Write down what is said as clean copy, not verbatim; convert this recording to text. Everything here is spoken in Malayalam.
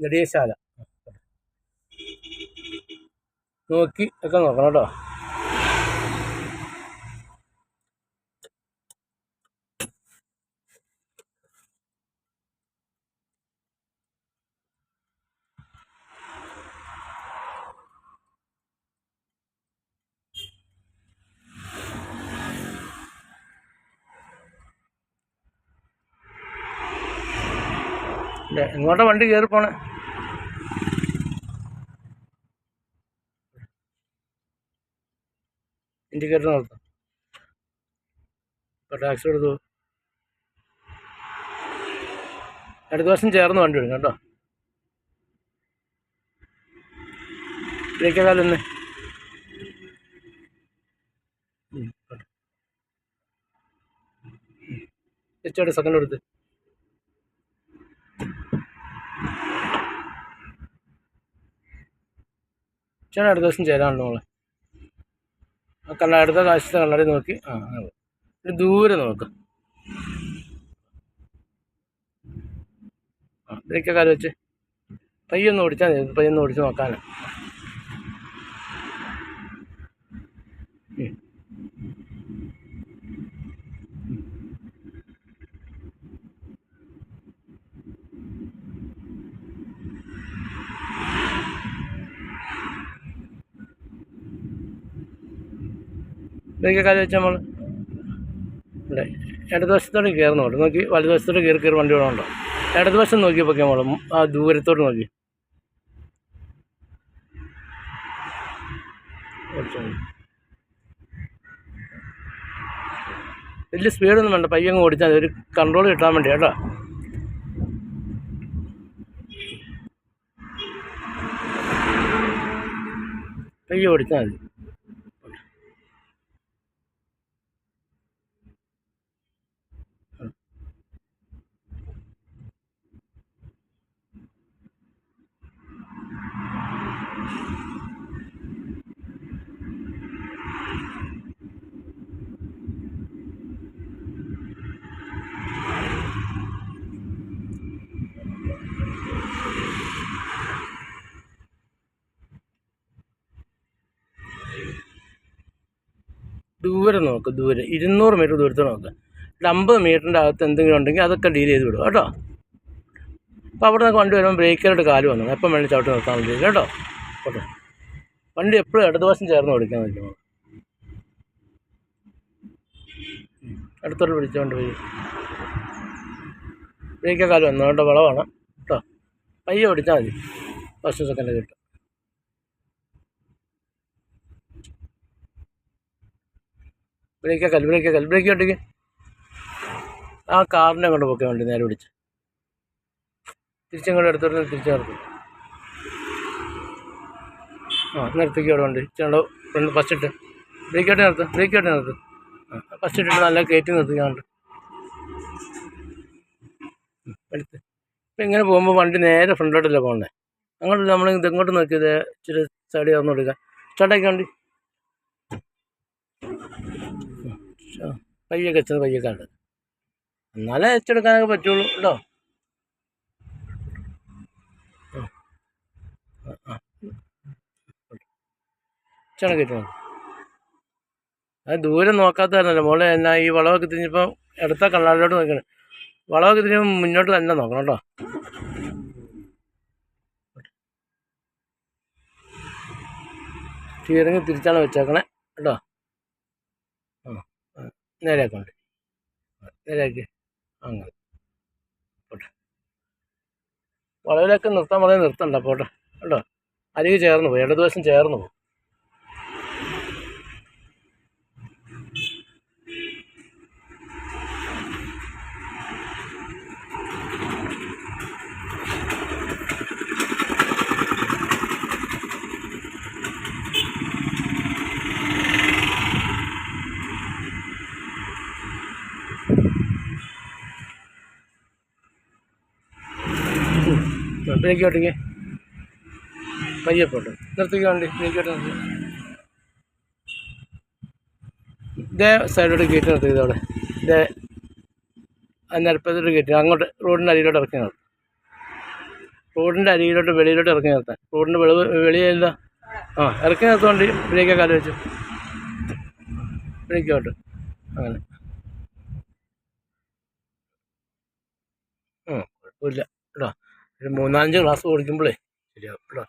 നെടിയശാല നോക്കി ഒക്കെ നോക്കണം കേട്ടോ. എങ്ങോട്ടാ വണ്ടി കയറി പോണേ? ഇൻഡിക്കേറ്റർ നിർത്താം. ഇപ്പോൾ ടാക്സി എടുത്തു. അടുത്ത വർഷം ചേർന്ന് വണ്ടി വിടും കേട്ടോ. ബ്രേക്കേക്കാലം ഒന്ന് തിരിച്ചോട്ട് സെക്കൻഡ് എടുത്ത് ചേട്ടാ അടുത്ത ദിവസം ചേരാനുണ്ടോ മോളെ? അടുത്ത കാശത്തെ കണ്ണാടി നോക്കി ദൂരെ നോക്ക്. ബ്രേക്കൊക്കെ കാലം വെച്ച് പയ്യൊന്ന് ഓടിച്ചാൽ മതി. പയ്യൊന്ന് ഓടിച്ച് നോക്കാനാണ്. ബ്രേക്കൊക്കെ കാലം വെച്ചാൽ നമ്മൾ ഇവിടെ ഇടതുവശത്തോട്ട് കയറുന്നുണ്ട്. നോക്കി വലതുവശത്തോട്ട് കയറി വണ്ടി വേണമുണ്ടോ? ഇടതുവശം നോക്കിയപ്പോൾ നമ്മൾ ആ ദൂരത്തോട്ട് നോക്കി. വലിയ സ്പീഡൊന്നും വേണ്ട, പയ്യങ്ങ് ഓടിച്ചാൽ ഒരു കൺട്രോൾ കിട്ടാൻ വേണ്ടി കേട്ടോ. പയ്യെ ഓടിച്ചാൽ മതി. ദൂരെ നോക്ക്, ദൂരെ 200 മീറ്റർ ദൂരത്ത് നോക്ക്. 50 മീറ്ററിൻ്റെ അകത്ത് എന്തെങ്കിലും ഉണ്ടെങ്കിൽ അതൊക്കെ ഡീൽ ചെയ്ത് വിടുക കേട്ടോ. അപ്പോൾ അവിടെ നിന്ന് വണ്ടി വരുമ്പോൾ ബ്രേക്കിലോട്ട് കാല് വന്നു എപ്പം വേണ്ടി ചവിട്ടി നിർത്താൻ വേണ്ടി കേട്ടോ. ഓക്കെ, വണ്ടി എപ്പോഴും ഇടതുവശം ചേർന്ന് ഓടിക്കാൻ പറ്റുമോ? അടുത്തോട്ട് പിടിച്ചുകൊണ്ട് പോയി ബ്രേക്കൊക്കെ കാല് വന്നു കേട്ടോ. വളവാണ് കേട്ടോ. പയ്യെ ഓടിച്ചാൽ മതി, 10 സെക്കൻഡ് കിട്ടും. ബ്രേക്ക് ഒട്ടിക്ക്. ആ കാറിനെ കൊണ്ട് പോക്കാൻ വേണ്ടി നേരെ പിടിച്ച് തിരിച്ചങ്ങോട്ട് എടുത്തോട്ട് തിരിച്ച് നിർത്തും. നിർത്തിക്കോ വണ്ടി. ചേട്ടോ ഫ്രണ്ട് ഫസ്റ്റ് ഇട്ട് ബ്രേക്ക് നിർത്ത്. ഫസ്റ്റ് ഇട്ടിട്ട് നല്ല കയറ്റി നിർത്തിക്കാണ്ട് എടുത്ത്. ഇപ്പം ഇങ്ങനെ പോകുമ്പോൾ വണ്ടി നേരെ ഫ്രണ്ടിലോട്ടല്ലേ പോകണ്ടേ? അങ്ങോട്ട് നമ്മൾ ഇതെങ്ങോട്ട് നോക്കിയത് ഇച്ചിരി സൈഡ് ചേർന്ന് കൊടുക്കുക. സ്റ്റാർട്ടാക്കി വണ്ടി പയ്യെ പയ്യക്കാണ്ട്, എന്നാലേ എച്ചെടുക്കാനൊക്കെ പറ്റുള്ളൂ കേട്ടോ. കയറ്റി അത് ദൂരം നോക്കാത്തതല്ലോ മോളെ. എന്നാ ഈ വളവൊക്കെ തിരിഞ്ഞിപ്പം എടുത്ത കണ്ണാടിലോട്ട് നോക്കണം. വളവൊക്കെ തിരിഞ്ഞ് മുന്നോട്ട് തന്നെ നോക്കണം കേട്ടോ. സ്റ്റിയറിങ് തിരിച്ചാണ് വെച്ചേക്കണേ കേട്ടോ. നേരെയാക്കണ്ട്, നേരെയാക്കി അങ്ങനെ പോട്ടെ. വളവിലൊക്കെ നിർത്താൻ പറഞ്ഞാൽ നിർത്തണ്ട പോട്ടെ കേട്ടോ. അരികെ ചേർന്ന് പോയി, ഇടതുവശം ചേർന്ന് പോകും. ബ്രേക്ക് ഓട്ടിക്ക് പയ്യെ പോട്ടെ. നിർത്തിക്ക് വണ്ടി. ബ്രേക്ക് ഓട്ടി നിർത്തി. ഇതേ സൈഡിലോട്ട് കയറ്റി നിർത്തി. ഇതവിടെ ഇതേ നിരപ്പത്തോട്ട് കയറ്റി അങ്ങോട്ട് റോഡിൻ്റെ അടിയിലോട്ട് ഇറക്കി നിർത്തി. റോഡിൻ്റെ അരികിലോട്ട് വെളിയിലോട്ട് ഇറക്കി നിർത്താൻ. റോഡിൻ്റെ വെളിയില്ല. ഇറക്കി നിർത്തുകൊണ്ട് ബ്രേക്ക് കാല് വെച്ചു ബ്രേക്കോട്ട് അങ്ങനെ. കുഴപ്പമില്ല കേട്ടോ. ഒരു 3-4 ക്ലാസ് ഓടിക്കുമ്പോഴേ ശരിയാവും കേട്ടോ.